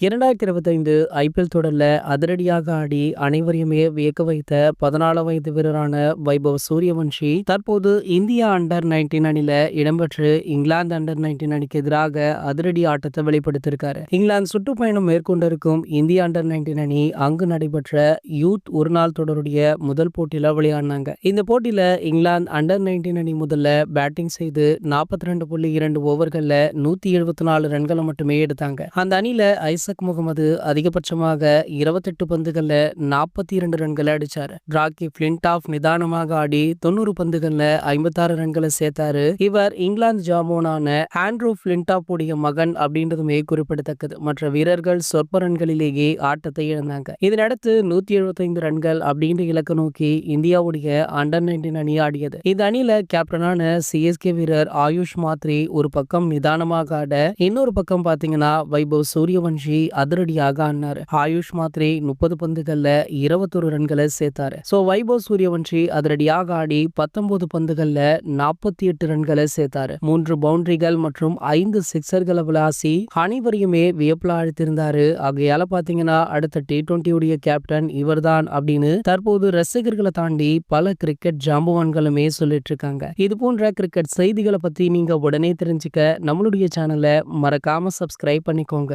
2025 IPL தொடர்ல அதிரடியாக ஆடி அனைவரையுமே வியக்க வைத்த 14 வயது வீரரான வைபவ் சூரியவன்ஷி தற்போது இந்தியா அண்டர் 19 அணில இடம்பெற்று இங்கிலாந்து அண்டர் 19 அணிக்கு எதிராக அதிரடி ஆட்டத்தை வெளிப்படுத்தியிருக்காரு. இங்கிலாந்து சுற்றுப்பயணம் மேற்கொண்டிருக்கும் இந்தியா அண்டர் 19 அணி அங்கு நடைபெற்ற யூத் ஒருநாள் தொடருடைய முதல் போட்டியில விளையாடினாங்க. இந்த போட்டியில இங்கிலாந்து அண்டர் 19 அணி முதல்ல பேட்டிங் செய்து 42.2 ஓவர்கள்ல 174 ரன்களை மட்டுமே எடுத்தாங்க. அந்த அணில ஐசக் முகமது அதிகபட்சமாக 28 பந்துகள்ல 42 ரன்களை அடிச்சாரு. ராக்கி பிளின்டாஃப் நிதானமாக ஆடி 90 பந்துகள்ல 56 ரன்களை சேர்த்தாரு. இவர் இங்கிலாந்து ஜாமோனான ஆண்ட்ரூ பிளின்டாஃப் உடைய மகன் அப்படின்றதுமே குறிப்பிடத்தக்கது. மற்ற வீரர்கள் சொற்ப ரன்களிலேயே ஆட்டத்தை இழந்தாங்க. இதனடுத்து 175 ரன்கள் அப்படின்ற இலக்கு நோக்கி இந்தியாவுடைய அண்டர் 19 அணி ஆடியது. இந்த அணியில கேப்டனான சிஎஸ்கே வீரர் ஆயுஷ் மாத்ரி ஒரு பக்கம் நிதானமாக ஆட, இன்னொரு பக்கம் பாத்தீங்கன்னா வைபவ் சூரியவன்ஷி அதிரடியாக ஆடினாரு. ஆயுஷ் மாத்ரி 30 பந்துகள்ல 21 ரன்களை சேர்த்தாரு. வைபவ் சூரியவன்ஷி அதிரடியாக ஆடி 19 பந்துகள்ல 48 ரன்களை சேர்த்தாரு. 3 பவுண்டரிகள் மற்றும் 5 சிக்ஸர்களை விளாசி அனைவரையுமே வியப்புல ஆழ்த்திருந்தாரு. ஆகையால பாத்தீங்கன்னா அடுத்த T20 உடைய கேப்டன் இவர்தான் அப்படின்னு தற்போது ரசிகர்களை தாண்டி பல கிரிக்கெட் ஜாம்பவான்களுமே சொல்லிட்டு இருக்காங்க. இது போன்ற கிரிக்கெட் செய்திகளை பத்தி நீங்க உடனே தெரிஞ்சுக்க நம்மளுடைய சேனலை மறக்காம சப்ஸ்கிரைப் பண்ணிக்கோங்க.